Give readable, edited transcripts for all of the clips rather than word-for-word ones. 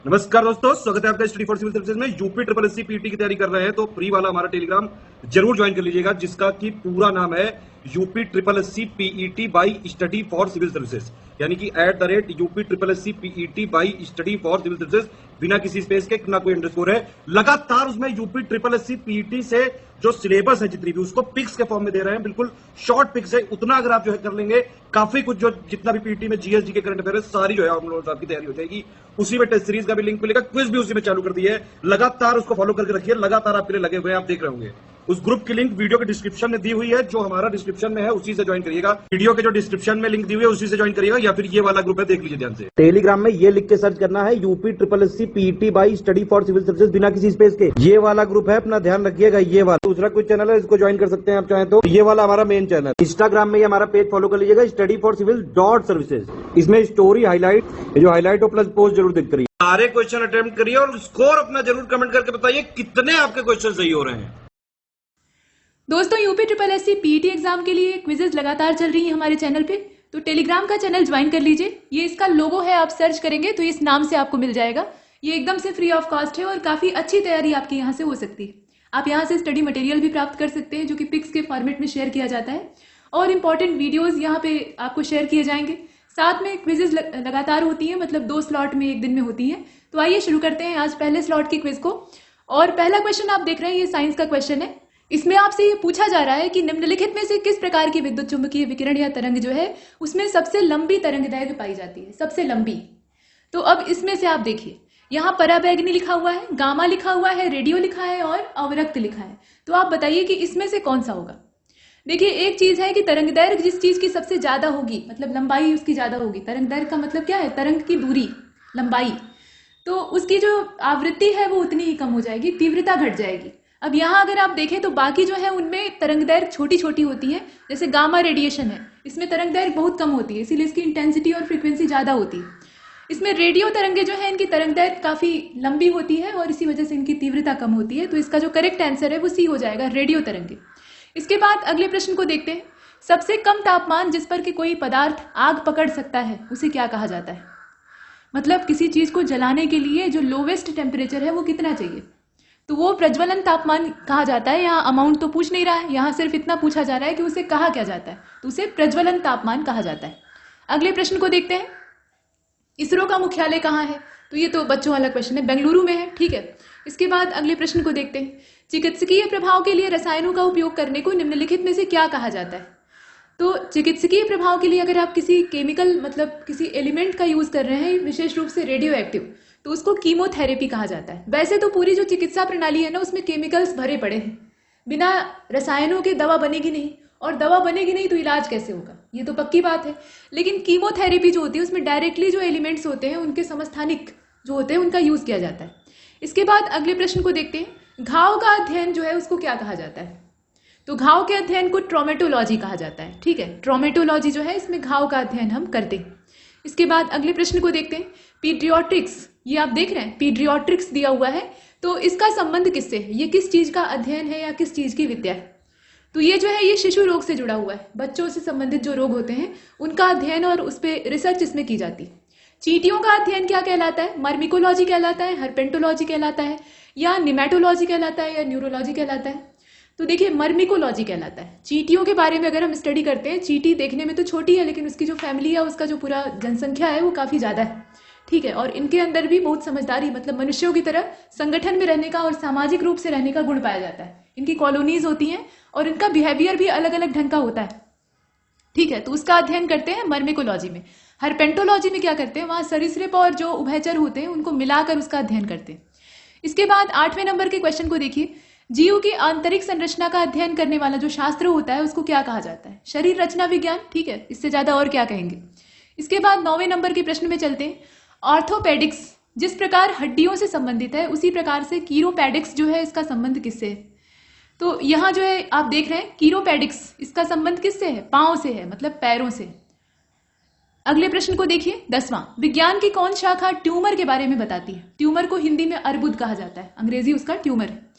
नमस्कार दोस्तों, स्वागत है आपका स्टडी फॉर सिविल सर्विसेज में। यूपी ट्रिपल एससी पीटी की तैयारी कर रहे हैं तो फ्री वाला हमारा टेलीग्राम जरूर ज्वाइन कर लीजिएगा, जिसका कि पूरा नाम है UP triple SC PET by study for civil services, यानी कि @UP triple SC PET by study for civil services, बिना किसी स्पेस के, ना कोई अंडरस्कोर है। लगातार उसमें यूपी ट्रिपल एससी पीईटी से जो सिलेबस है जितनी भी, उसको पिक्स के फॉर्म में दे रहे हैं, बिल्कुल शॉर्ट पिक्स है। उतना अगर आप जो है कर लेंगे, काफी कुछ जो जितना भी पीटी में जीएसजी के करंट अफेयर है, सारी जो है हम लोगों की तैयारी हो जाएगी। उसी में टेस्ट सीरीज का भी लिंक मिलेगा, क्विज भी उसी में चालू कर दिया है। लगातार उसको फॉलो करके रखिए, लगातार आपके लिए लगे हुए हैं, आप देख रहे होंगे। उस ग्रुप की लिंक वीडियो के डिस्क्रिप्शन में दी हुई है, जो हमारा डिस्क्रिप्शन में है उसी से ज्वाइन करिएगा। वीडियो के जो डिस्क्रिप्शन में लिंक दी हुई है उसी से ज्वाइन करिएगा, या फिर ये वाला ग्रुप है, देख लीजिए ध्यान से। टेलीग्राम में ये लिख के सर्च करना है UP triple SC PET by study for civil services, बिना किसी स्पेस के। ये वाला ग्रुप है, अपना ध्यान रखिएगा। ये वाला दूसरा कोई चैनल है, इसको ज्वाइन कर सकते हैं आप चाहें तो। ये वाला हमारा मेन चैनल। इंस्टाग्राम में हमारा पेज फॉलो कर लीजिएगा, स्टडी फॉर सिविल .सर्विसेज। इसमें स्टोरी हाईलाइट, जो हाईलाइट हो प्लस पोस्ट जरूर देख करिए। सारे क्वेश्चन अटेम्प्ट करिए और स्कोर अपना जरूर कमेंट करके बताइए कितने आपके क्वेश्चन सही हो रहे हैं। दोस्तों, UP triple SC PET exam के लिए क्विजेज लगातार चल रही है हमारे चैनल पे, तो टेलीग्राम का चैनल ज्वाइन कर लीजिए। ये इसका लोगो है, आप सर्च करेंगे तो इस नाम से आपको मिल जाएगा। ये एकदम से फ्री ऑफ कॉस्ट है और काफ़ी अच्छी तैयारी आपकी यहाँ से हो सकती है। आप यहाँ से स्टडी मटेरियल भी प्राप्त कर सकते हैं, जो कि पिक्स के फॉर्मेट में शेयर किया जाता है, और इंपॉर्टेंट वीडियोज़ यहाँ पे आपको शेयर किए जाएंगे। साथ में क्विजेज लगातार होती हैं, मतलब 2 स्लॉट में एक दिन में होती हैं। तो आइए शुरू करते हैं आज पहले स्लॉट की क्विज को। और पहला क्वेश्चन आप देख रहे हैं, ये साइंस का क्वेश्चन है। इसमें आपसे ये पूछा जा रहा है कि निम्नलिखित में से किस प्रकार की विद्युत चुंबकीय विकिरण या तरंग जो है उसमें सबसे लंबी तरंगदैर्घ्य पाई जाती है, सबसे लंबी। तो अब इसमें से आप देखिए, यहाँ पराबैंगनी लिखा हुआ है, गामा लिखा हुआ है, रेडियो लिखा है और अवरक्त लिखा है। तो आप बताइए कि इसमें से कौन सा होगा। देखिए, एक चीज है कि तरंगदैर्घ्य जिस चीज की सबसे ज्यादा होगी, मतलब लंबाई उसकी ज्यादा होगी। तरंगदैर्घ्य का मतलब क्या है? तरंग की दूरी, लंबाई। तो उसकी जो आवृत्ति है वो उतनी ही कम हो जाएगी, तीव्रता घट जाएगी। अब यहाँ अगर आप देखें तो बाकी जो है उनमें तरंगदैर्घ्य छोटी छोटी होती है। जैसे गामा रेडिएशन है, इसमें तरंगदैर्घ्य बहुत कम होती है, इसीलिए इसकी इंटेंसिटी और फ्रीक्वेंसी ज़्यादा होती है। इसमें रेडियो तरंगे जो है, इनकी तरंगदैर्घ्य काफ़ी लंबी होती है और इसी वजह से इनकी तीव्रता कम होती है। तो इसका जो करेक्ट आंसर है वो सी हो जाएगा, रेडियो तरंगे। इसके बाद अगले प्रश्न को देखते हैं। सबसे कम तापमान जिस पर कि कोई पदार्थ आग पकड़ सकता है उसे क्या कहा जाता है? मतलब किसी चीज को जलाने के लिए जो लोवेस्ट टेम्परेचर है वो कितना चाहिए, तो वो प्रज्वलन तापमान कहा जाता है। यहाँ अमाउंट तो पूछ नहीं रहा है, यहाँ सिर्फ इतना पूछा जा रहा है कि उसे कहा क्या जाता है, तो उसे प्रज्वलन तापमान कहा जाता है। अगले प्रश्न को देखते हैं। इसरो का मुख्यालय कहाँ है? तो ये तो बच्चों वाला क्वेश्चन है, बेंगलुरु में है, ठीक है। इसके बाद अगले प्रश्न को देखते हैं। चिकित्सकीय प्रभाव के लिए रसायनों का उपयोग करने को निम्नलिखित में से क्या कहा जाता है? तो चिकित्सकीय प्रभाव के लिए अगर आप किसी केमिकल, मतलब किसी एलिमेंट का यूज कर रहे हैं, विशेष रूप से रेडियो एक्टिव, तो उसको कीमोथेरेपी कहा जाता है। वैसे तो पूरी जो चिकित्सा प्रणाली है ना, उसमें केमिकल्स भरे पड़े हैं। बिना रसायनों के दवा बनेगी नहीं, और दवा बनेगी नहीं तो इलाज कैसे होगा, ये तो पक्की बात है। लेकिन कीमोथेरेपी जो होती है उसमें डायरेक्टली जो एलिमेंट्स होते हैं, उनके समस्थानिक जो होते हैं, उनका यूज किया जाता है। इसके बाद अगले प्रश्न को देखते हैं। घाव का अध्ययन जो है उसको क्या कहा जाता है? तो घाव के अध्ययन को ट्रोमेटोलॉजी कहा जाता है, ठीक है। ट्रोमेटोलॉजी जो है, इसमें घाव का अध्ययन हम करते हैं। इसके बाद अगले प्रश्न को देखते हैं। पीडियाट्रिक्स, ये आप देख रहे हैं, पीडियाट्रिक्स दिया हुआ है, तो इसका संबंध किससे है? ये किस चीज का अध्ययन है या किस चीज की विद्या है? तो ये जो है, ये शिशु रोग से जुड़ा हुआ है। बच्चों से संबंधित जो रोग होते हैं उनका अध्ययन और उस पर रिसर्च इसमें की जाती है। चींटियों का अध्ययन क्या कहलाता है? मर्मिकोलॉजी कहलाता है, हर्पेंटोलॉजी कहलाता है, या निमेटोलॉजी कहलाता है, या न्यूरोलॉजी कहलाता है? तो देखिए, मर्मिकोलॉजी कहलाता है। चींटियों के बारे में अगर हम स्टडी करते हैं, चींटी देखने में तो छोटी है, लेकिन उसकी जो फैमिली है, उसका जो पूरा जनसंख्या है वो काफ़ी ज़्यादा है, ठीक है। और इनके अंदर भी बहुत समझदारी, मतलब मनुष्यों की तरह संगठन में रहने का और सामाजिक रूप से रहने का गुण पाया जाता है। इनकी कॉलोनीज होती हैं और इनका बिहेवियर भी अलग अलग ढंग का होता है, ठीक है। तो उसका अध्ययन करते हैं मर्मिकोलॉजी में। हर्पेंटोलॉजी में क्या करते हैं, वहाँ सरीसृप और जो उभयचर होते हैं उनको मिलाकर उसका अध्ययन करते हैं। इसके बाद 8वें नंबर के क्वेश्चन को देखिए। जीव की आंतरिक संरचना का अध्ययन करने वाला जो शास्त्र होता है उसको क्या कहा जाता है? शरीर रचना विज्ञान, ठीक है। इससे ज्यादा और क्या कहेंगे। इसके बाद 9वें नंबर के प्रश्न में चलते हैं। ऑर्थोपेडिक्स जिस प्रकार हड्डियों से संबंधित है, उसी प्रकार से कीरोपेडिक्स जो है, इसका संबंध किससे है? तो यहाँ जो है आप देख रहे हैं, कीरोपेडिक्स, इसका संबंध किससे है? पांव से है, मतलब पैरों से। अगले प्रश्न को देखिए, 10वां। विज्ञान की कौन शाखा ट्यूमर के बारे में बताती है? ट्यूमर को हिंदी में अर्बुद कहा जाता है, अंग्रेजी उसका ट्यूमर है।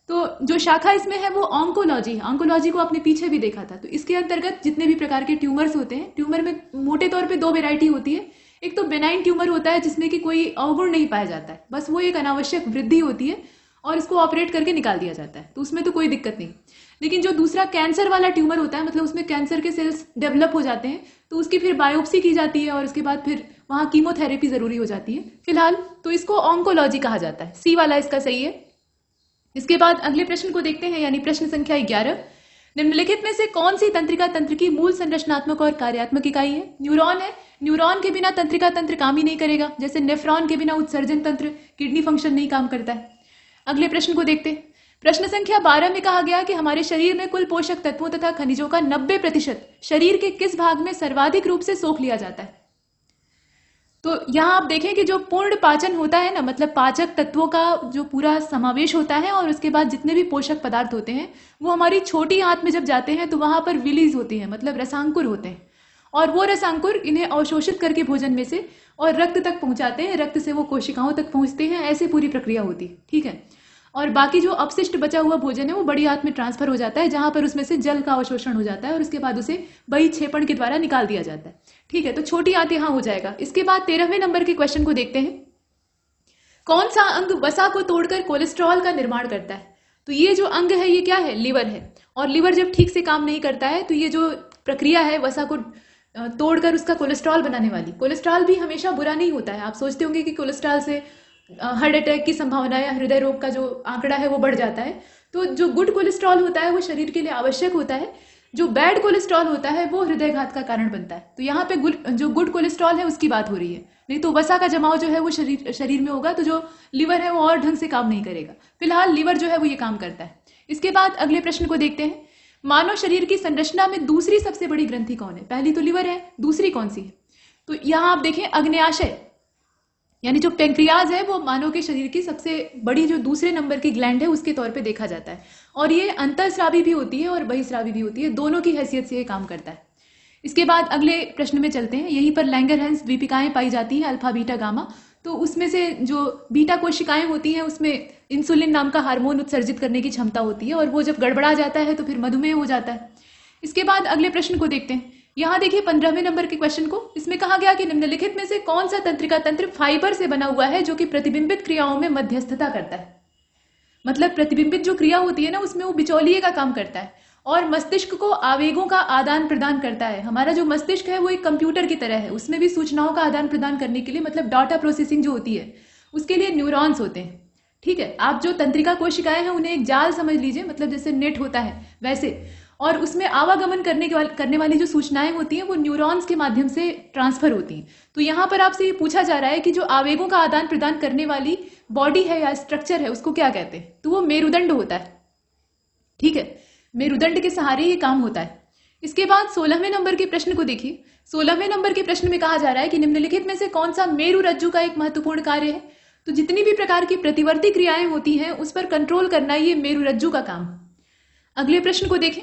तो जो शाखा इसमें है वो ऑन्कोलॉजी है। ऑन्कोलॉजी को आपने पीछे भी देखा था। तो इसके अंतर्गत जितने भी प्रकार के ट्यूमर्स होते हैं, ट्यूमर में मोटे तौर पे 2 वेराइटी होती है। एक तो बेनाइन ट्यूमर होता है जिसमें कि कोई अवगुण नहीं पाया जाता है, बस वो एक अनावश्यक वृद्धि होती है और इसको ऑपरेट करके निकाल दिया जाता है, तो उसमें तो कोई दिक्कत नहीं। लेकिन जो दूसरा कैंसर वाला ट्यूमर होता है, मतलब उसमें कैंसर के सेल्स डेवलप हो जाते हैं, तो उसकी फिर बायोप्सी की जाती है और उसके बाद फिर वहाँ कीमोथेरेपी जरूरी हो जाती है फिलहाल, तो इसको ऑन्कोलॉजी कहा जाता है। सी वाला इसका सही है। इसके बाद अगले प्रश्न को देखते हैं, यानी प्रश्न संख्या 11। निम्नलिखित में से कौन सी तंत्रिका तंत्र की मूल संरचनात्मक और कार्यात्मक इकाई है? न्यूरॉन है। न्यूरॉन के बिना तंत्रिका तंत्र काम ही नहीं करेगा, जैसे नेफ्रॉन के बिना उत्सर्जन तंत्र, किडनी फंक्शन नहीं काम करता है। अगले प्रश्न को देखते हैं। प्रश्न संख्या 12 में कहा गया कि हमारे शरीर में कुल पोषक तत्वों तथा खनिजों का 90% शरीर के किस भाग में सर्वाधिक रूप से सोख लिया जाता है? तो यहाँ आप देखें कि जो पूर्ण पाचन होता है ना, मतलब पाचक तत्वों का जो पूरा समावेश होता है और उसके बाद जितने भी पोषक पदार्थ होते हैं वो हमारी छोटी आंत में जब जाते हैं तो वहां पर विलीज होती है, मतलब रसांकुर होते हैं, और वो रसांकुर इन्हें अवशोषित करके भोजन में से और रक्त तक पहुंचाते हैं, रक्त से वो कोशिकाओं तक पहुंचते हैं, ऐसे पूरी प्रक्रिया होती है। ठीक है, और बाकी जो अपशिष्ट बचा हुआ भोजन है वो बड़ी आंत में ट्रांसफर हो जाता है, जहां पर उसमें से जल का अवशोषण हो जाता है और उसके बाद उसे बहिक्षेपण के द्वारा निकाल दिया जाता है। ठीक है, तो छोटी आंत यहां हो जाएगा। इसके बाद 13वें नंबर के क्वेश्चन को देखते हैं। कौन सा अंग वसा को तोड़कर कोलेस्ट्रॉल का निर्माण करता है? तो ये जो अंग है ये क्या है? लिवर है। और लिवर जब ठीक से काम नहीं करता है तो ये जो प्रक्रिया है वसा को तोड़कर उसका कोलेस्ट्रॉल बनाने वाली, कोलेस्ट्रॉल भी हमेशा बुरा नहीं होता है। आप सोचते होंगे कि कोलेस्ट्रॉल से हार्ट अटैक की संभावना या हृदय रोग का जो आंकड़ा है वो बढ़ जाता है। तो जो गुड कोलेस्ट्रॉल होता है वो शरीर के लिए आवश्यक होता है, जो बैड कोलेस्ट्रॉल होता है वो हृदयघात का कारण बनता है। तो यहाँ पे जो गुड कोलेस्ट्रॉल है उसकी बात हो रही है, नहीं तो वसा का जमाव जो है वो शरीर में होगा तो जो लिवर है वो और ढंग से काम नहीं करेगा। फिलहाल लिवर जो है वो ये काम करता है। इसके बाद अगले प्रश्न को देखते हैं। मानव शरीर की संरचना में दूसरी सबसे बड़ी ग्रंथि कौन है? पहली तो लिवर है, दूसरी कौन सी है? तो यहाँ आप देखें अग्न्याशय, यानी जो पेंक्रियाज है वो मानव के शरीर की सबसे बड़ी जो दूसरे नंबर की ग्लैंड है उसके तौर पे देखा जाता है, और ये अंतःस्रावी भी होती है और बहिस्रावी भी होती है, दोनों की हैसियत से ये काम करता है। इसके बाद अगले प्रश्न में चलते हैं। यहीं पर लैंगरहैंस द्वीपिकाएं पाई जाती हैं, अल्फा बीटा गामा। तो उसमें से जो बीटा कोशिकाएं होती हैं उसमें इंसुलिन नाम का हार्मोन उत्सर्जित करने की क्षमता होती है, और वो जब गड़बड़ा जाता है तो फिर मधुमेह हो जाता है। इसके बाद अगले प्रश्न को देखते हैं। यहाँ देखिए 15वें नंबर के क्वेश्चन को। इसमें कहा गया कि निम्नलिखित में से कौन सा तंत्रिका तंत्र फाइबर से बना हुआ है जो कि प्रतिबिंबित क्रियाओं में मध्यस्थता करता है? मतलब प्रतिबिंबित जो क्रिया होती है ना उसमें वो बिचौलिए का काम करता है और मस्तिष्क को आवेगों का आदान प्रदान करता है। हमारा जो मस्तिष्क है वो एक कंप्यूटर की तरह है, उसमें भी सूचनाओं का आदान प्रदान करने के लिए, मतलब डाटा प्रोसेसिंग जो होती है उसके लिए न्यूरॉन्स होते हैं। ठीक है, आप जो तंत्रिका कोशिकाएं हैं उन्हें एक जाल समझ लीजिए, मतलब जैसे नेट होता है वैसे, और उसमें आवागमन करने वाली जो सूचनाएं होती हैं वो न्यूरॉन्स के माध्यम से ट्रांसफर होती हैं। तो यहाँ पर आपसे ये पूछा जा रहा है कि जो आवेगों का आदान प्रदान करने वाली बॉडी है या स्ट्रक्चर है उसको क्या कहते हैं? तो वो मेरुदंड होता है। ठीक है, मेरुदंड के सहारे ये काम होता है। इसके बाद 16वें नंबर के प्रश्न को देखिए। 16वें नंबर के प्रश्न में कहा जा रहा है कि निम्नलिखित में से कौन सा मेरु रज्जु का एक महत्वपूर्ण कार्य है? तो जितनी भी प्रकार की प्रतिवर्ती क्रियाएं होती हैं उस पर कंट्रोल करना ये मेरु रज्जु का काम। अगले प्रश्न को देखें।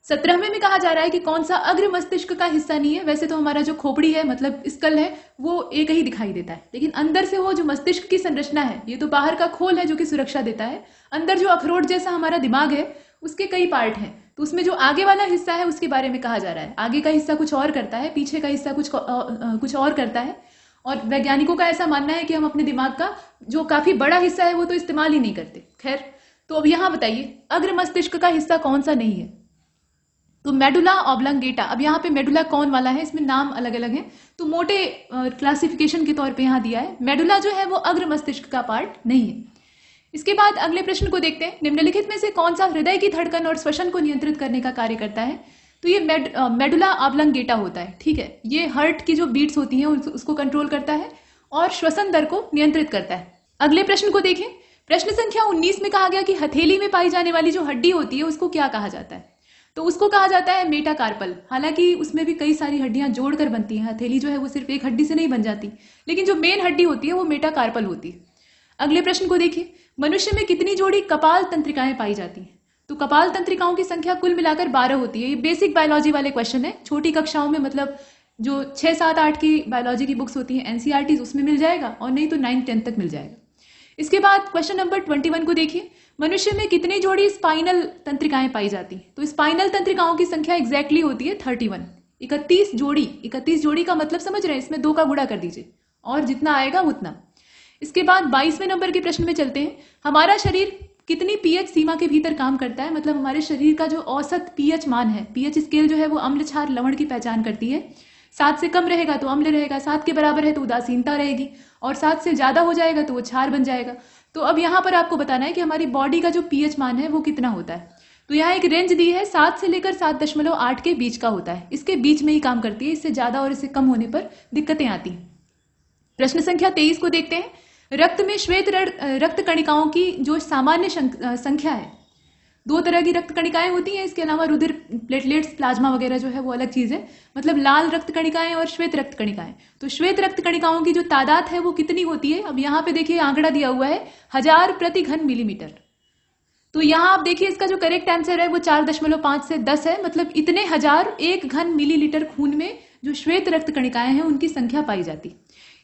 17वें में कहा जा रहा है कि कौन सा अग्र मस्तिष्क का हिस्सा नहीं है। वैसे तो हमारा जो खोपड़ी है, मतलब स्कल है, वो एक ही दिखाई देता है, लेकिन अंदर से वो जो मस्तिष्क की संरचना है, ये तो बाहर का खोल है जो कि सुरक्षा देता है। अंदर जो अखरोट जैसा हमारा दिमाग है उसके कई पार्ट हैं, तो उसमें जो आगे वाला हिस्सा है उसके बारे में कहा जा रहा है। आगे का हिस्सा कुछ और करता है, पीछे का हिस्सा कुछ और करता है, और वैज्ञानिकों का ऐसा मानना है कि हम अपने दिमाग का जो काफी बड़ा हिस्सा है वो तो इस्तेमाल ही नहीं करते। खैर, तो अब यहाँ बताइए अग्र मस्तिष्क का हिस्सा कौन सा नहीं है? तो मेडुला ऑब्लंगेटा। अब यहाँ पे मेडुला कौन वाला है, इसमें नाम अलग अलग हैं, तो मोटे क्लासिफिकेशन के तौर पे यहाँ दिया है। मेडुला जो है वो अग्र मस्तिष्क का पार्ट नहीं है। इसके बाद अगले प्रश्न को देखते हैं। निम्नलिखित में से कौन सा हृदय की धड़कन और श्वसन को नियंत्रित करने का कार्य करता है? तो ये मेडुला ऑब्लंगेटा होता है। ठीक है, ये हार्ट की जो बीट्स होती हैं उसको कंट्रोल करता है और श्वसन दर को नियंत्रित करता है। अगले प्रश्न को देखें। प्रश्न संख्या 19 में कहा गया कि हथेली में पाई जाने वाली जो हड्डी होती है उसको क्या कहा जाता है? तो उसको कहा जाता है मेटाकार्पल। हालांकि उसमें भी कई सारी हड्डियां जोड़कर बनती हैं, हथेली जो है वो सिर्फ एक हड्डी से नहीं बन जाती, लेकिन जो मेन हड्डी होती है वो मेटाकार्पल होती है। अगले प्रश्न को देखिए। मनुष्य में कितनी जोड़ी कपाल तंत्रिकाएं पाई जाती हैं? तो कपाल तंत्रिकाओं की संख्या कुल मिलाकर 12 होती है। ये बेसिक बायोलॉजी वाले क्वेश्चन है, छोटी कक्षाओं में, मतलब जो 6, 7, 8 की बायोलॉजी की बुक्स होती हैं एनसीईआरटी, उसमें मिल जाएगा, और नहीं तो 9, 10 तक मिल जाएगा। इसके बाद क्वेश्चन नंबर 21 को देखिए। मनुष्य में कितनी जोड़ी स्पाइनल तंत्रिकाएं पाई जाती हैं? तो स्पाइनल तंत्रिकाओं की संख्या एग्जैक्टली होती है 31। 31 जोड़ी का मतलब समझ रहे हैं, इसमें 2 का गुणा कर दीजिए और जितना आएगा उतना। इसके बाद 22वें नंबर के प्रश्न में चलते हैं। हमारा शरीर कितनी पीएच सीमा के भीतर काम करता है, मतलब हमारे शरीर का जो औसत पीएच मान है, पीएच स्केल जो है वो अम्ल क्षार लवण की पहचान करती है। 7 से कम रहेगा तो अम्ल रहेगा, 7 के बराबर है तो उदासीनता रहेगी, और 7 से ज्यादा हो जाएगा तो वो क्षार बन जाएगा। तो अब यहाँ पर आपको बताना है कि हमारी बॉडी का जो पीएच मान है वो कितना होता है। तो यहाँ एक रेंज दी है, 7 से लेकर 7.8 के बीच का होता है। इसके बीच में ही काम करती है, इससे ज्यादा और इससे कम होने पर दिक्कतें आती हैं। प्रश्न संख्या 23 को देखते हैं। रक्त में श्वेत रक्त कणिकाओं की जो सामान्य संख्या है, 2 तरह की रक्त कणिकाएं होती हैं, इसके अलावा रुधिर प्लेटलेट्स प्लाज्मा वगैरह जो है वो अलग चीज है, मतलब लाल रक्त कणिकाएं और श्वेत रक्त कणिकाएं। तो श्वेत रक्त कणिकाओं की जो तादाद है वो कितनी होती है, अब यहाँ पे देखिए आंकड़ा दिया हुआ है 1000 प्रति घन मिलीमीटर। तो यहाँ आप देखिए इसका जो करेक्ट आंसर है वो 4.5 से 10 है, मतलब इतने 1000 1 घन मिलीलीटर खून में जो श्वेत रक्त कणिकाएं हैं उनकी संख्या पाई जाती।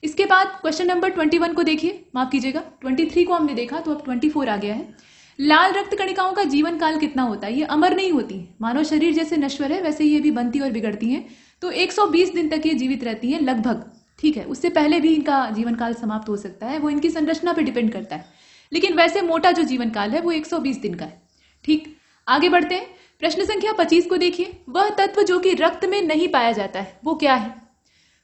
इसके बाद क्वेश्चन नंबर 21 को देखिए, माफ कीजिएगा 23 को हमने देखा तो अब 24 आ गया है। लाल रक्त कणिकाओं का जीवन काल कितना होता है? ये अमर नहीं होती, मानव शरीर जैसे नश्वर है वैसे ये भी बनती और बिगड़ती हैं, तो 120 दिन तक ये जीवित रहती हैं लगभग, ठीक है। उससे पहले भी इनका जीवन काल समाप्त हो सकता है, वो इनकी संरचना पर डिपेंड करता है, लेकिन वैसे मोटा जो जीवन काल है वो 120 दिन का है, ठीक। आगे बढ़ते हैं। प्रश्न संख्या 25 को देखिए। वह तत्व जो कि रक्त में नहीं पाया जाता है वो क्या है?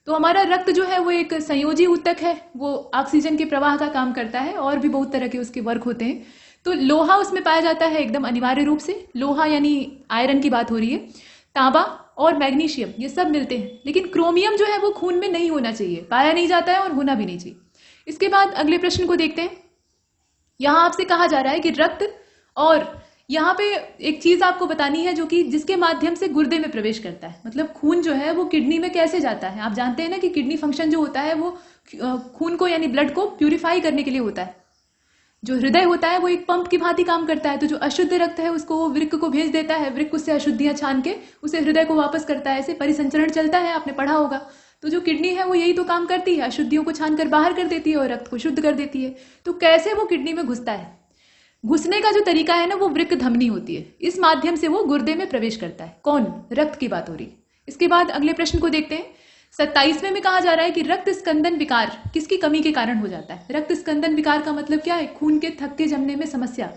तो हमारा रक्त जो है वो एक संयोजी ऊतक है, वो ऑक्सीजन के प्रवाह का काम करता है और भी बहुत तरह के उसके वर्क होते हैं। तो लोहा उसमें पाया जाता है एकदम अनिवार्य रूप से, लोहा यानी आयरन की बात हो रही है, तांबा और मैग्नीशियम ये सब मिलते हैं, लेकिन क्रोमियम जो है वो खून में नहीं होना चाहिए, पाया नहीं जाता है और होना भी नहीं चाहिए। इसके बाद अगले प्रश्न को देखते हैं। यहां आपसे कहा जा रहा है कि रक्त, और यहाँ पे एक चीज आपको बतानी है जो कि जिसके माध्यम से गुर्दे में प्रवेश करता है, मतलब खून जो है वो किडनी में कैसे जाता है। आप जानते हैं ना कि किडनी फंक्शन जो होता है वो खून को यानी ब्लड को प्यूरिफाई करने के लिए होता है। जो हृदय होता है वो एक पंप की भांति काम करता है, तो जो अशुद्ध रक्त है उसको वो वृक्क को भेज देता है, वृक्क उससे अशुद्धियां छान के उसे हृदय को वापस करता है, ऐसे परिसंचरण चलता है, आपने पढ़ा होगा। तो जो किडनी है वो यही तो काम करती है, अशुद्धियों को छान कर बाहर कर देती है और रक्त को शुद्ध कर देती है। तो कैसे वो किडनी में घुसता है? घुसने का जो तरीका है ना वो वृक्क धमनी होती है, इस माध्यम से वो गुर्दे में प्रवेश करता है। कौन? रक्त की बात हो रही है। इसके बाद अगले प्रश्न को देखते हैं। 27वें में कहा जा रहा है कि रक्त स्कंदन विकार किसकी कमी के कारण हो जाता है? रक्त स्कंदन विकार का मतलब क्या है? खून के थक्के जमने में समस्या,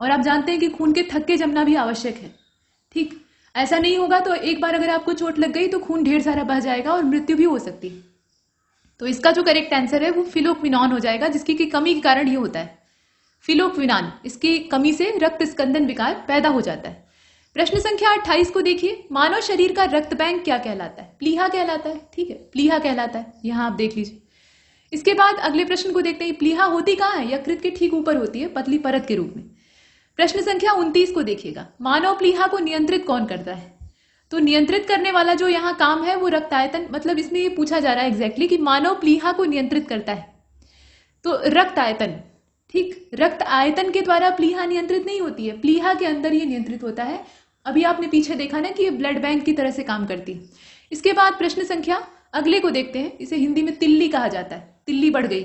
और आप जानते हैं कि खून के थक्के जमना भी आवश्यक है, ठीक। ऐसा नहीं होगा तो एक बार अगर आपको चोट लग गई तो खून ढेर सारा बह जाएगा और मृत्यु भी हो सकती है। तो इसका जो करेक्ट आंसर है वो फिलोक्विनॉन हो जाएगा, जिसकी की कमी के कारण ये होता है, फिलोक्विनान। इसकी कमी से रक्त स्कंदन विकार पैदा हो जाता है। प्रश्न संख्या 28 को देखिए। मानव शरीर का रक्त बैंक क्या कहलाता है? प्लीहा कहलाता है, ठीक है, प्लीहा कहलाता है, यहां आप देख लीजिए। इसके बाद अगले प्रश्न को देखते हैं। प्लीहा होती कहां है? यकृत के ठीक ऊपर होती है, पतली परत के रूप में। प्रश्न संख्या 29 को देखिएगा। मानव प्लीहा को नियंत्रित कौन करता है? तो नियंत्रित करने वाला जो यहाँ काम है वो रक्त आयतन, मतलब इसमें ये पूछा जा रहा है एग्जैक्टली कि मानव प्लीहा को नियंत्रित करता है, तो रक्त आयतन, ठीक। रक्त आयतन के द्वारा प्लीहा नियंत्रित नहीं होती है, प्लीहा के अंदर ये नियंत्रित होता है। अभी आपने पीछे देखा ना कि ये ब्लड बैंक की तरह से काम करती है। इसके बाद प्रश्न संख्या अगले को देखते हैं। इसे हिंदी में तिल्ली कहा जाता है, तिल्ली बढ़ गई।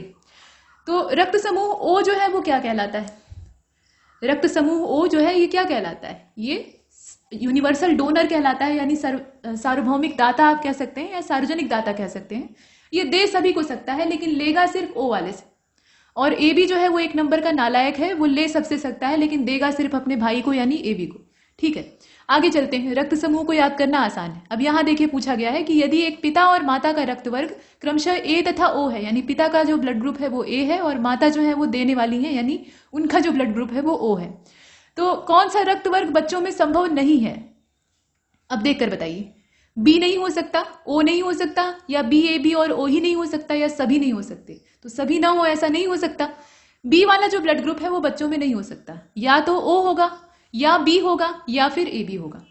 तो रक्त समूह ओ जो है वो क्या कहलाता है? रक्त समूह ओ जो है ये क्या कहलाता है? ये यूनिवर्सल डोनर कहलाता है, यानी सार्वभौमिक दाता आप कह सकते हैं या सार्वजनिक दाता कह सकते हैं। ये दे सभी को सकता है लेकिन लेगा सिर्फ ओ वाले से। और ए बी जो है वो 1 नंबर का नालायक है, वो ले सबसे सकता है लेकिन देगा सिर्फ अपने भाई को यानी ए बी को, ठीक है। आगे चलते हैं। रक्त समूह को याद करना आसान है। अब यहाँ देखिए पूछा गया है कि यदि एक पिता और माता का रक्त वर्ग क्रमशः ए तथा ओ है, यानी पिता का जो ब्लड ग्रुप है वो ए है और माता जो है वो देने वाली है, यानी उनका जो ब्लड ग्रुप है वो ओ है, तो कौन सा रक्त वर्ग बच्चों में संभव नहीं है? अब देखकर बताइए। बी नहीं हो सकता, ओ नहीं हो सकता, या बी ए बी और ओ ही नहीं हो सकता, या सभी नहीं हो सकते? तो सभी ना हो ऐसा नहीं हो सकता। बी वाला जो ब्लड ग्रुप है वो बच्चों में नहीं हो सकता, या तो ओ होगा या बी होगा या फिर ए बी होगा,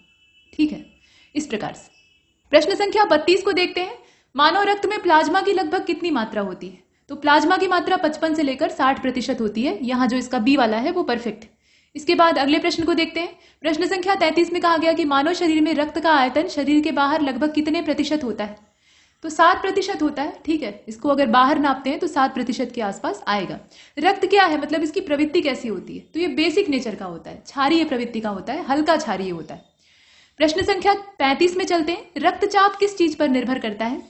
ठीक है। इस प्रकार से प्रश्न संख्या 32 को देखते हैं। मानव रक्त में प्लाज्मा की लगभग कितनी मात्रा होती है? तो प्लाज्मा की मात्रा 55 से लेकर 60% होती है। यहाँ जो इसका बी वाला है वो परफेक्ट है। इसके बाद अगले प्रश्न को देखते हैं। प्रश्न संख्या 33 में कहा गया कि मानव शरीर में रक्त का आयतन शरीर के बाहर लगभग कितने प्रतिशत होता है? तो 7% होता है, ठीक है। इसको अगर बाहर नापते हैं तो 7% के आसपास आएगा। रक्त क्या है, मतलब इसकी प्रवृत्ति कैसी होती है? तो ये बेसिक नेचर का होता है, क्षारीय प्रवृत्ति का होता है, हल्का क्षारीय होता है। प्रश्न संख्या 35 में चलते हैं। रक्तचाप किस चीज पर निर्भर करता है?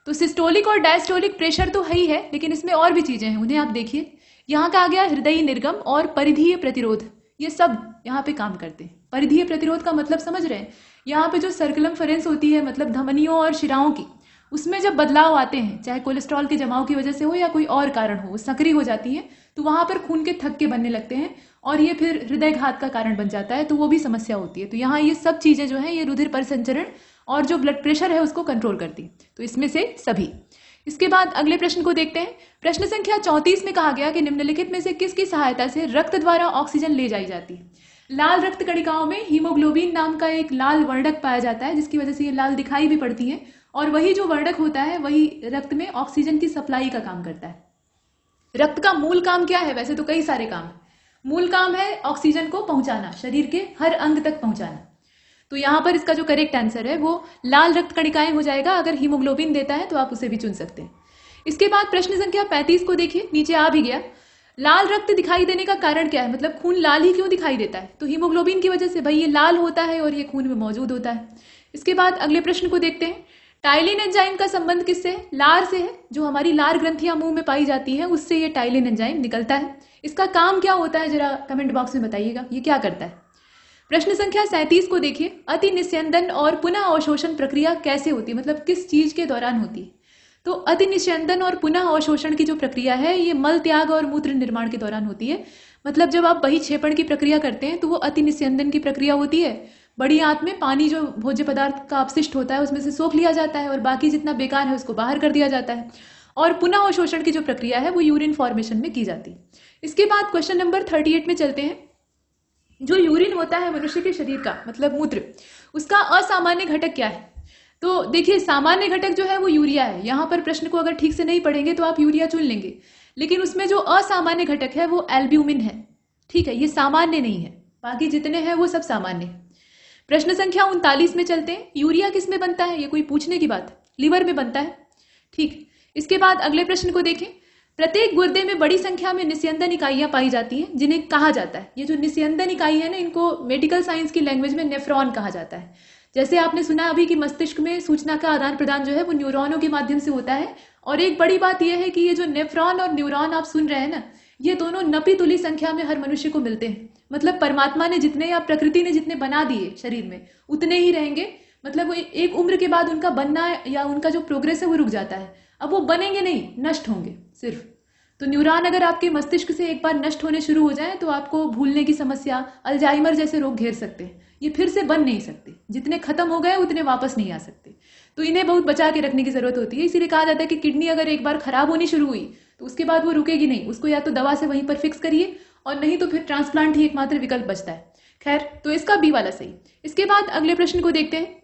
तो सिस्टोलिक और डायस्टोलिक प्रेशर तो है ही है, लेकिन इसमें और भी चीजें हैं, उन्हें आप देखिए। यहाँ का आ गया हृदय निर्गम और परिधीय प्रतिरोध, ये सब यहाँ पे काम करते हैं। परिधीय प्रतिरोध का मतलब समझ रहे हैं? यहाँ पे जो सर्कुलमफेरेंस होती है, मतलब धमनियों और शिराओं की, उसमें जब बदलाव आते हैं, चाहे कोलेस्ट्रॉल के जमाव की वजह से हो या कोई और कारण हो, वो सक्रिय हो जाती है, तो वहां पर खून के थक्के बनने लगते हैं और ये फिर हृदय घात का कारण बन जाता है, तो वो भी समस्या होती है। तो यहाँ ये सब चीजें जो है, ये रुधिर परिसंचरण और जो ब्लड प्रेशर है उसको कंट्रोल करती है। तो इसमें से सभी। इसके बाद अगले प्रश्न को देखते हैं। प्रश्न संख्या 34 में कहा गया कि निम्नलिखित में से किसकी सहायता से रक्त द्वारा ऑक्सीजन ले जाई जाती है? लाल रक्त कणिकाओं में हीमोग्लोबिन नाम का एक लाल वर्णक पाया जाता है, जिसकी वजह से ये लाल दिखाई भी पड़ती है, और वही जो वर्णक होता है वही रक्त में ऑक्सीजन की सप्लाई का काम करता है। रक्त का मूल काम क्या है? वैसे तो कई सारे काम है। मूल काम है ऑक्सीजन को पहुंचाना, शरीर के हर अंग तक पहुंचाना। तो यहाँ पर इसका जो करेक्ट आंसर है वो लाल रक्त कणिकाएं हो जाएगा। अगर हीमोग्लोबिन देता है तो आप उसे भी चुन सकते हैं। इसके बाद प्रश्न संख्या 35 को देखिए, नीचे आ भी गया। लाल रक्त दिखाई देने का कारण क्या है? मतलब खून लाल ही क्यों दिखाई देता है? तो हीमोग्लोबिन की वजह से, भाई ये लाल होता है और ये खून में मौजूद होता है। इसके बाद अगले प्रश्न को देखते हैं। टाइलिन एंजाइम का संबंध किससे है? लार से है। जो हमारी लार ग्रंथियां मुंह में पाई जाती है, उससे ये टाइलिन एंजाइम निकलता है। इसका काम क्या होता है जरा कमेंट बॉक्स में बताइएगा, ये क्या करता है? प्रश्न संख्या 37 को देखिए। अति निस्यंदन और पुनः अवशोषण प्रक्रिया कैसे होती है? मतलब किस चीज के दौरान होती है? तो अति निस्यंदन और पुनः अवशोषण की जो प्रक्रिया है, ये मल त्याग और मूत्र निर्माण के दौरान होती है। मतलब जब आप बहिक्षेपण की प्रक्रिया करते हैं तो वो अति निस्यंदन की प्रक्रिया होती है। बड़ी आंत में पानी जो भोज्य पदार्थ का अपशिष्ट होता है उसमें से सोख लिया जाता है और बाकी जितना बेकार है उसको बाहर कर दिया जाता है। और पुनः अवशोषण की जो प्रक्रिया है वो यूरिन फॉर्मेशन में की जाती है। इसके बाद क्वेश्चन नंबर 38 में चलते हैं। जो यूरिन होता है मनुष्य के शरीर का, मतलब मूत्र, उसका असामान्य घटक क्या है? तो देखिए, सामान्य घटक जो है वो यूरिया है। यहाँ पर प्रश्न को अगर ठीक से नहीं पढ़ेंगे तो आप यूरिया चुन लेंगे, लेकिन उसमें जो असामान्य घटक है वो एल्ब्यूमिन है। ठीक है, ये सामान्य नहीं है, बाकी जितने हैं वो सब सामान्य है। प्रश्न संख्या 39 में चलते हैं। यूरिया किस में बनता है? ये कोई पूछने की बात? लिवर में बनता है। ठीक, इसके बाद अगले प्रश्न को देखें। प्रत्येक गुर्दे में बड़ी संख्या में निस्यंदन इकाइयां पाई जाती हैं, जिन्हें कहा जाता है, ये जो निस्यंदन इकाई है ना, इनको मेडिकल साइंस की लैंग्वेज में नेफ्रॉन कहा जाता है। जैसे आपने सुना अभी कि मस्तिष्क में सूचना का आदान प्रदान जो है वो न्यूरॉनों के माध्यम से होता है। और एक बड़ी बात यह है कि ये जो नेफ्रॉन और न्यूरॉन आप सुन रहे हैं ना, ये दोनों नपी तुली संख्या में हर मनुष्य को मिलते हैं। मतलब परमात्मा ने जितने या प्रकृति ने जितने बना दिए शरीर में, उतने ही रहेंगे। मतलब वो एक उम्र के बाद उनका बनना या उनका जो प्रोग्रेस है वो रुक जाता है। अब वो बनेंगे नहीं, नष्ट होंगे सिर्फ। तो न्यूरॉन अगर आपके मस्तिष्क से एक बार नष्ट होने शुरू हो जाए तो आपको भूलने की समस्या, अल्जाइमर जैसे रोग घेर सकते हैं। ये फिर से बन नहीं सकते, जितने खत्म हो गए उतने वापस नहीं आ सकते। तो इन्हें बहुत बचा के रखने की जरूरत होती है। इसीलिए कहा जाता है कि किडनी अगर एक बार खराब होनी शुरू हुई तो उसके बाद वो रुकेगी नहीं, उसको या तो दवा से वहीं पर फिक्स करिए और नहीं तो फिर ट्रांसप्लांट ही एकमात्र विकल्प बचता है। खैर, तो इसका बी वाला सही। इसके बाद अगले प्रश्न को देखते हैं।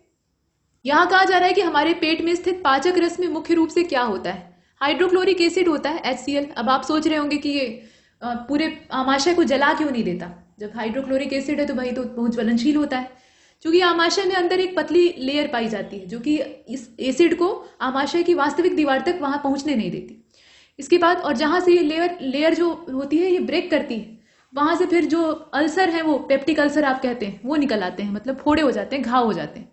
यहाँ कहा जा रहा है कि हमारे पेट में स्थित पाचक रस में मुख्य रूप से क्या होता है? हाइड्रोक्लोरिक एसिड होता है, HCl। अब आप सोच रहे होंगे कि ये पूरे आमाशय को जला क्यों नहीं देता? जब हाइड्रोक्लोरिक एसिड है तो भाई तो बहुत ज्वलनशील होता है, क्योंकि आमाशय में अंदर एक पतली लेयर पाई जाती है जो कि इस एसिड को आमाशय की वास्तविक दीवार तक वहां पहुंचने नहीं देती। इसके बाद और जहां से ये लेयर जो होती है ये ब्रेक करती है, वहां से फिर जो अल्सर है, वो पेप्टिक अल्सर आप कहते हैं, वो निकल आते हैं, मतलब फोड़े हो जाते हैं, घाव हो जाते हैं।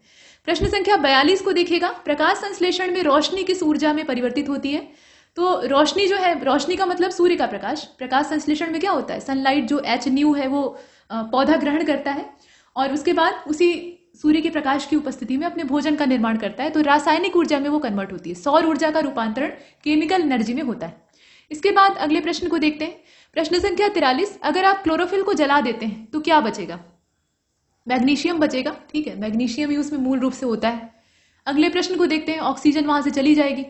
प्रश्न संख्या 42 को देखिएगा। प्रकाश संश्लेषण में रोशनी किस ऊर्जा में परिवर्तित होती है? तो रोशनी जो है, रोशनी का मतलब सूर्य का प्रकाश। प्रकाश संश्लेषण में क्या होता है? सनलाइट जो HNU है वो पौधा ग्रहण करता है और उसके बाद उसी सूर्य के प्रकाश की उपस्थिति में अपने भोजन का निर्माण करता है। तो रासायनिक ऊर्जा में वो कन्वर्ट होती है। सौर ऊर्जा का रूपांतरण केमिकल एनर्जी में होता है। इसके बाद अगले प्रश्न को देखते हैं। प्रश्न संख्या 43। अगर आप क्लोरोफिल को जला देते हैं तो क्या बचेगा? मैग्नीशियम बचेगा। ठीक है, मैग्नीशियम ही उसमें मूल रूप से होता है। अगले प्रश्न को देखते हैं। ऑक्सीजन वहां से चली जाएगी।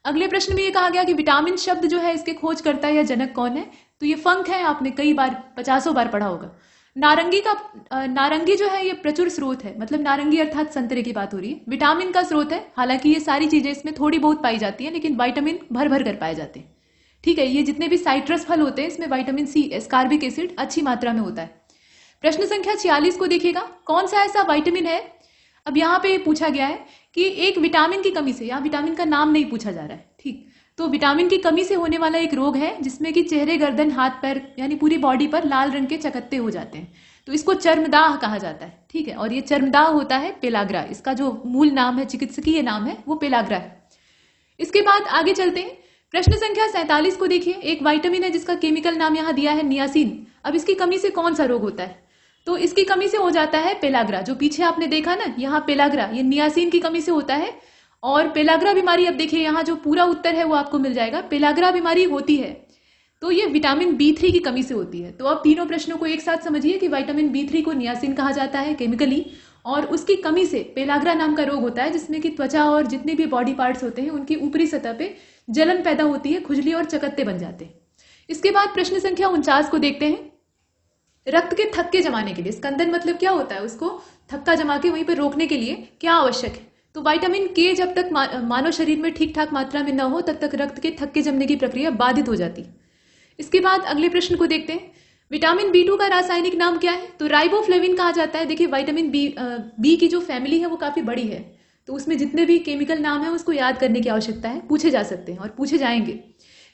अगले प्रश्न में ये कहा गया कि विटामिन शब्द जो है इसके खोजकर्ता या जनक कौन है? तो ये फंक है, आपने कई बार 50 बार पढ़ा होगा। नारंगी जो है ये प्रचुर स्रोत है, मतलब नारंगी अर्थात संतरे की बात हो रही है, विटामिन का स्रोत है। हालांकि ये सारी चीजें इसमें थोड़ी बहुत पाई जाती है, लेकिन विटामिन भर भर कर पाए जाते हैं। ठीक है, ये जितने भी साइट्रस फल होते हैं इसमें विटामिन C, एस्कार्बिक एसिड अच्छी मात्रा में होता है। प्रश्न संख्या 46 को देखिएगा। कौन सा ऐसा विटामिन है? अब यहाँ पे पूछा गया है कि एक विटामिन की कमी से, यहाँ विटामिन का नाम नहीं पूछा जा रहा है, ठीक, तो विटामिन की कमी से होने वाला एक रोग है जिसमें कि चेहरे, गर्दन, हाथ, पैर यानी पूरी बॉडी पर लाल रंग के चकत्ते हो जाते हैं। तो इसको चर्मदाह कहा जाता है, ठीक है। और ये चर्मदाह होता है पेलाग्रा, इसका जो मूल नाम है, चिकित्सकीय नाम है, वो पेलाग्रा है। इसके बाद आगे चलते हैं। प्रश्न संख्या 47 को देखिए। एक विटामिन है जिसका केमिकल नाम यहाँ दिया है नियासिन। अब इसकी कमी से कौन सा रोग होता है? तो इसकी कमी से हो जाता है पेलाग्रा। जो पीछे आपने देखा ना, यहाँ पेलाग्रा, ये नियासिन की कमी से होता है। और पेलाग्रा बीमारी, अब देखिए यहाँ जो पूरा उत्तर है वो आपको मिल जाएगा। पेलाग्रा बीमारी होती है तो ये विटामिन B3 की कमी से होती है। तो अब तीनों प्रश्नों को एक साथ समझिए कि विटामिन B3 को नियासिन कहा जाता है केमिकली, और उसकी कमी से पेलाग्रा नाम का रोग होता है जिसमें कि त्वचा और जितने भी बॉडी पार्ट्स होते हैं उनकी ऊपरी सतह पे जलन पैदा होती है, खुजली और चकत्ते बन जाते हैं। इसके बाद प्रश्न संख्या 49 को देखते हैं। रक्त के थक्के जमाने के लिए, स्कंदन मतलब क्या होता है, उसको थक्का जमा के वहीं पर रोकने के लिए क्या आवश्यक है? तो विटामिन के जब तक मानव शरीर में ठीक ठाक मात्रा में न हो तब तक रक्त के थक्के जमने की प्रक्रिया बाधित हो जाती है। इसके बाद अगले प्रश्न को देखते हैं। विटामिन B2 का रासायनिक नाम क्या है? तो राइबोफ्लेविन कहा जाता है। देखिए विटामिन बी की जो फैमिली है वो काफी बड़ी है, तो उसमें जितने भी केमिकल नाम है उसको याद करने की आवश्यकता है, पूछे जा सकते हैं और पूछे जाएंगे।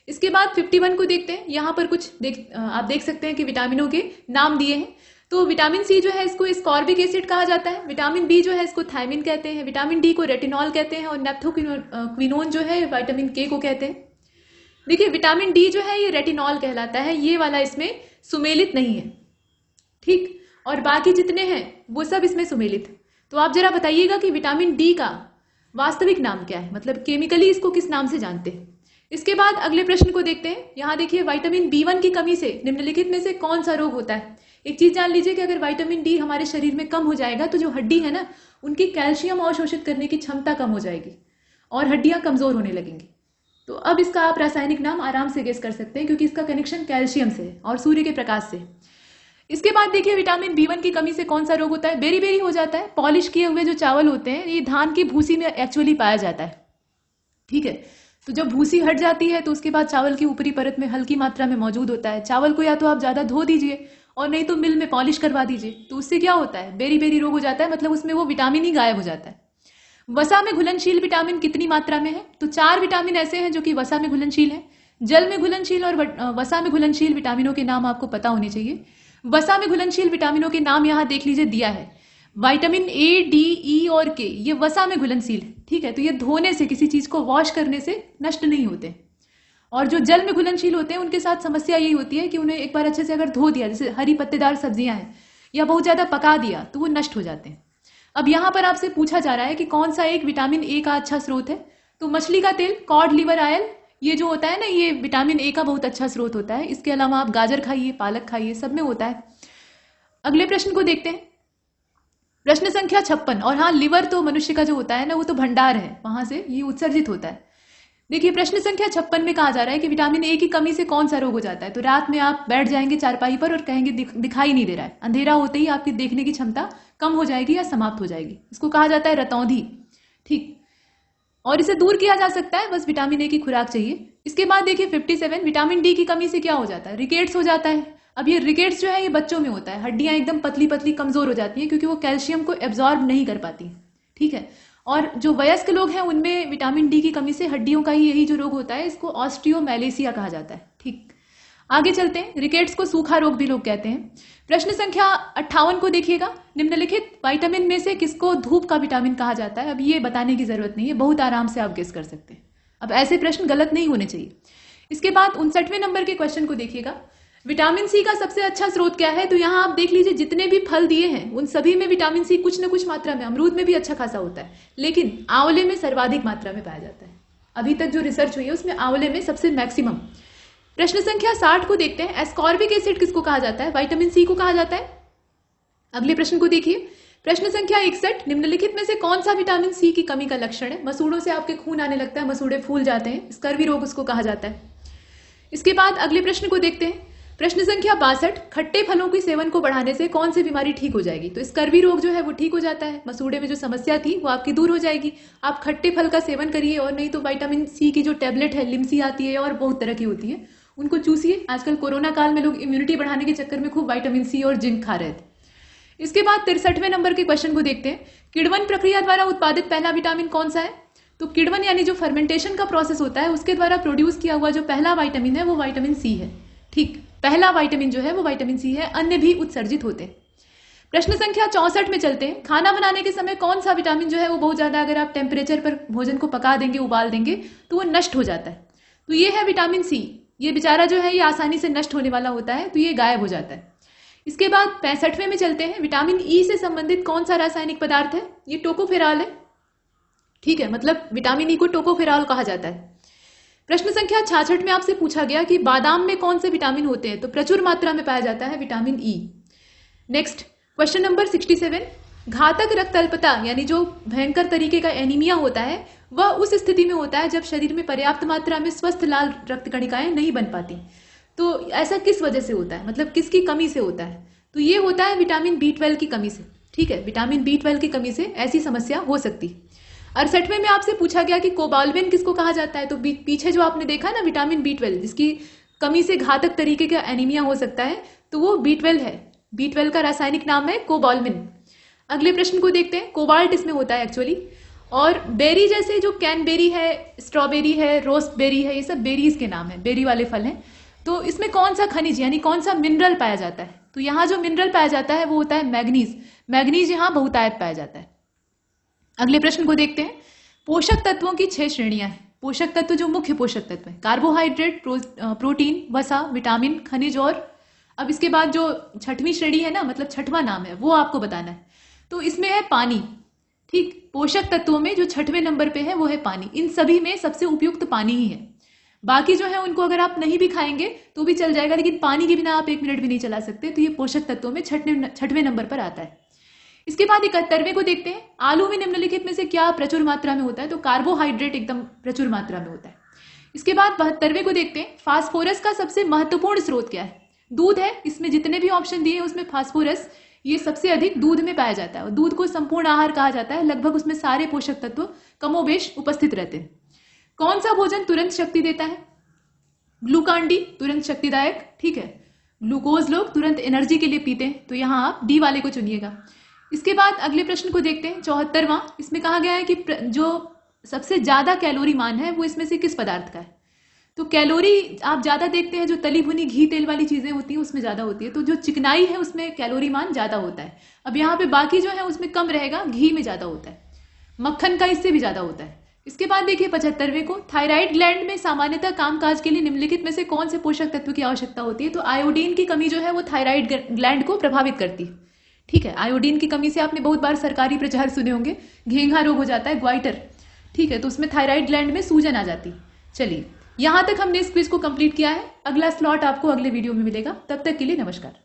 इसके बाद 51 को देखते हैं। यहाँ पर कुछ आप देख सकते हैं कि विटामिनों के नाम दिए हैं। तो विटामिन सी जो है इसको स्कॉर्बिक एसिड कहा जाता है। विटामिन बी जो है इसको थायमिन कहते हैं। विटामिन डी को रेटिनॉल कहते हैं। और नेप्थोक्विनोन जो है विटामिन के को कहते हैं। देखिए विटामिन डी जो है ये रेटिनॉल कहलाता है, ये वाला इसमें सुमेलित नहीं है, ठीक। और बाकी जितने हैं वो सब इसमें सुमेलित है। तो आप जरा बताइएगा कि विटामिन डी का वास्तविक नाम क्या है, मतलब केमिकली इसको किस नाम से जानते हैं। इसके बाद अगले प्रश्न को देखते हैं। यहाँ देखिए विटामिन B1 की कमी से निम्नलिखित में से कौन सा रोग होता है? एक चीज जान लीजिए कि अगर विटामिन डी हमारे शरीर में कम हो जाएगा तो जो हड्डी है ना, उनकी कैल्शियम अवशोषित करने की क्षमता कम हो जाएगी और हड्डियां कमजोर होने लगेंगी। तो अब इसका आप रासायनिक नाम आराम से गेस कर सकते हैं क्योंकि इसका कनेक्शन कैल्शियम से है और सूर्य के प्रकाश से। इसके बाद देखिए विटामिन B1 की कमी से कौन सा रोग होता है? बेरी बेरी हो जाता है। पॉलिश किए हुए जो चावल होते हैं ये धान की भूसी में एक्चुअली पाया जाता है, ठीक है। तो जब भूसी हट जाती है तो उसके बाद चावल की ऊपरी परत में हल्की मात्रा में मौजूद होता है। चावल को या तो आप ज्यादा धो दीजिए और नहीं तो मिल में पॉलिश करवा दीजिए, तो उससे क्या होता है? बेरी बेरी रोग हो जाता है, मतलब उसमें वो विटामिन ही गायब हो जाता है। वसा में घुलनशील विटामिन कितनी मात्रा में है? तो 4 विटामिन ऐसे हैं जो कि वसा में घुलनशील है। जल में घुलनशील और वसा में घुलनशील विटामिनों के नाम आपको पता होने चाहिए। वसा में घुलनशील विटामिनों के नाम यहाँ देख लीजिए दिया है। विटामिन ए, डी, ई और के, ये वसा में घुलनशील है, ठीक है। तो ये धोने से, किसी चीज को वॉश करने से नष्ट नहीं होते। और जो जल में घुलनशील होते हैं उनके साथ समस्या यही होती है कि उन्हें एक बार अच्छे से अगर धो दिया, जैसे हरी पत्तेदार सब्जियां हैं, या बहुत ज्यादा पका दिया तो वो नष्ट हो जाते हैं। अब यहाँ पर आपसे पूछा जा रहा है कि कौन सा एक विटामिन ए का अच्छा स्रोत है? तो मछली का तेल, कॉड लिवर ऑयल, ये जो होता है ना, ये विटामिन ए का बहुत अच्छा स्रोत होता है। इसके अलावा आप गाजर खाइए, पालक खाइए, सब में होता है। अगले प्रश्न को देखते हैं। प्रश्न संख्या 56। और हाँ, लिवर तो मनुष्य का जो होता है ना, वो तो भंडार है, वहां से ये उत्सर्जित होता है। देखिए प्रश्न संख्या 56 में कहा जा रहा है कि विटामिन ए की कमी से कौन सा रोग हो जाता है? तो रात में आप बैठ जाएंगे चारपाई पर और कहेंगे दिखाई नहीं दे रहा है। अंधेरा होते ही आपकी देखने की क्षमता कम हो जाएगी या समाप्त हो जाएगी। इसको कहा जाता है रतौंधी, ठीक। और इसे दूर किया जा सकता है, बस विटामिन ए की खुराक चाहिए। इसके बाद देखिए 57। विटामिन डी की कमी से क्या हो जाता है? रिकेट्स हो जाता है। अब ये रिकेट्स जो है ये बच्चों में होता है। हड्डियां एकदम पतली पतली कमजोर हो जाती हैं क्योंकि वो कैल्शियम को एब्जॉर्ब नहीं कर पाती, ठीक है। और जो वयस्क लोग हैं उनमें विटामिन डी की कमी से हड्डियों का ही यही जो रोग होता है, इसको ऑस्टियोमैलेसिया कहा जाता है, ठीक। आगे चलते हैं। रिकेट्स को सूखा रोग भी लोग कहते हैं। प्रश्न संख्या 58 को देखिएगा। निम्नलिखित विटामिन में से किसको धूप का विटामिन कहा जाता है? अब ये बताने की जरूरत नहीं है, बहुत आराम से आप गेस कर सकते हैं। अब ऐसे प्रश्न गलत नहीं होने चाहिए। इसके बाद 59वें नंबर के क्वेश्चन को देखिएगा। विटामिन सी का सबसे अच्छा स्रोत क्या है? तो यहाँ आप देख लीजिए जितने भी फल दिए हैं उन सभी में विटामिन सी कुछ न कुछ मात्रा में, अमरूद में भी अच्छा खासा होता है, लेकिन आंवले में सर्वाधिक मात्रा में पाया जाता है। अभी तक जो रिसर्च हुई है उसमें आंवले में सबसे मैक्सिमम। प्रश्न संख्या 60 को देखते हैं। एस्कॉर्बिक एसिड किसको कहा जाता है? विटामिन सी को कहा जाता है। अगले प्रश्न को देखिए। प्रश्न संख्या 61। निम्नलिखित में से कौन सा विटामिन सी की कमी का लक्षण है? मसूड़ों से आपके खून आने लगता है, मसूड़े फूल जाते हैं, स्कर्वी रोग उसको कहा जाता है। इसके बाद अगले प्रश्न को देखते हैं। प्रश्न संख्या 62। खट्टे फलों के सेवन को बढ़ाने से कौन सी बीमारी ठीक हो जाएगी? तो स्कर्वी रोग जो है वो ठीक हो जाता है। मसूड़े में जो समस्या थी वो आपकी दूर हो जाएगी। आप खट्टे फल का सेवन करिए, और नहीं तो विटामिन सी की जो टेबलेट है, लिमसी आती है और बहुत तरह की होती है, उनको चूसिए। आजकल कोरोना काल में लोग इम्यूनिटी बढ़ाने के चक्कर में खूब विटामिन सी और जिंक खा रहे थे। इसके बाद 63वें नंबर के क्वेश्चन को देखते हैं। किण्वन प्रक्रिया द्वारा उत्पादित पहला विटामिन कौन सा है? तो किण्वन यानी जो फर्मेंटेशन का प्रोसेस होता है उसके द्वारा प्रोड्यूस किया हुआ जो पहला विटामिन है वो विटामिन सी है। ठीक, पहला विटामिन जो है वो विटामिन सी है, अन्य भी उत्सर्जित होते हैं। प्रश्न संख्या 64 में चलते हैं। खाना बनाने के समय कौन सा विटामिन जो है वो बहुत ज्यादा, अगर आप टेम्परेचर पर भोजन को पका देंगे, उबाल देंगे तो वो नष्ट हो जाता है। तो ये है विटामिन सी। ये बेचारा जो है ये आसानी से नष्ट होने वाला होता है, तो ये गायब हो जाता है। इसके बाद 65वें में चलते हैं। विटामिन ई से संबंधित कौन सा रासायनिक पदार्थ है? ये टोकोफेरॉल है। ठीक है, मतलब विटामिन ई को टोकोफेरॉल कहा जाता है। प्रश्न संख्या 66 में आपसे पूछा गया कि बादाम में कौन से विटामिन होते हैं? तो प्रचुर मात्रा में पाया जाता है vitamin E. Next question number 67। घातक रक्त अल्पता यानी जो भयंकर तरीके का एनीमिया होता है वह उस स्थिति में होता है जब शरीर में पर्याप्त मात्रा में स्वस्थ लाल रक्त कणिकाएं नहीं बन पाती। तो ऐसा किस वजह से होता है, मतलब किसकी कमी से होता है? तो ये होता है विटामिन B12 की कमी से। ठीक है, विटामिन B12 की कमी से ऐसी समस्या हो सकती है। 68वें में आपसे पूछा गया कि कोबाल्मिन किसको कहा जाता है? तो पीछे जो आपने देखा ना विटामिन B12 जिसकी कमी से घातक तरीके का एनीमिया हो सकता है, तो वो B12 है। B12 का रासायनिक नाम है कोबाल्मिन। अगले प्रश्न को देखते हैं। कोबाल्ट इसमें होता है एक्चुअली। और बेरी जैसे जो कैनबेरी है, स्ट्रॉबेरी है, रोस्टबेरी है, ये सब बेरीज के नाम है, बेरी वाले फल हैं। तो इसमें कौन सा खनिज यानी कौन सा मिनरल पाया जाता है? तो यहाँ जो मिनरल पाया जाता है वो होता है मैग्नीज। मैग्नीज यहाँ बहुतायत पाया जाता है। अगले प्रश्न को देखते हैं। पोषक तत्वों की 6 श्रेणियां हैं। पोषक तत्व जो मुख्य पोषक तत्व है, कार्बोहाइड्रेट, प्रोटीन, वसा, विटामिन, खनिज। और अब इसके बाद जो 6वीं श्रेणी है ना, मतलब 6वां नाम है, वो आपको बताना है। तो इसमें है पानी। ठीक, पोषक तत्वों में जो 6वें नंबर पे है वो है पानी। इन सभी में सबसे उपयुक्त पानी ही है। बाकी जो है उनको अगर आप नहीं भी खाएंगे तो भी चल जाएगा, लेकिन पानी के बिना आप 1 मिनट भी नहीं चला सकते। तो ये पोषक तत्वों में 6वें नंबर पर आता है। इसके बाद 71वें को देखते हैं। आलू में निम्नलिखित में से क्या प्रचुर मात्रा में होता है? तो कार्बोहाइड्रेट एकदम प्रचुर मात्रा में होता है। इसके बाद 72वें को देखते हैं। फास्फोरस का सबसे महत्वपूर्ण स्रोत क्या है? दूध है। इसमें जितने भी ऑप्शन दिए हैं उसमें फास्फोरस ये सबसे अधिक दूध में पाया जाता है। और दूध को संपूर्ण आहार कहा जाता है। लगभग उसमें सारे पोषक तत्व कमोबेश उपस्थित रहते हैं। कौन सा भोजन तुरंत शक्ति देता है? ग्लूकान डी, तुरंत शक्तिदायक। ठीक है, ग्लूकोज लोग तुरंत एनर्जी के लिए पीते हैं, तो यहाँ आप डी वाले को चुनिएगा। इसके बाद अगले प्रश्न को देखते हैं, 74वां। इसमें कहा गया है कि जो सबसे ज्यादा कैलोरी मान है वो इसमें से किस पदार्थ का है? तो कैलोरी आप ज्यादा देखते हैं जो तली भुनी घी तेल वाली चीजें होती हैं उसमें ज्यादा होती है। तो जो चिकनाई है उसमें कैलोरी मान ज्यादा होता है। अब यहाँ पे बाकी जो है उसमें कम रहेगा, घी में ज्यादा होता है, मक्खन का इससे भी ज्यादा होता है। इसके बाद देखिए 75वें को। थायराइड ग्लैंड में सामान्यतः कामकाज के लिए निम्नलिखित में से कौन से पोषक तत्व की आवश्यकता होती है? तो आयोडीन की कमी जो है वो थायराइड ग्लैंड को प्रभावित करती है। ठीक है, आयोडीन की कमी से आपने बहुत बार सरकारी प्रचार सुने होंगे, घेंघा रोग हो जाता है, ग्वाइटर। ठीक है, तो उसमें थायराइड ग्लैंड में सूजन आ जाती। चलिए, यहां तक हमने इस क्विज को कंप्लीट किया है। अगला स्लॉट आपको अगले वीडियो में मिलेगा। तब तक के लिए नमस्कार।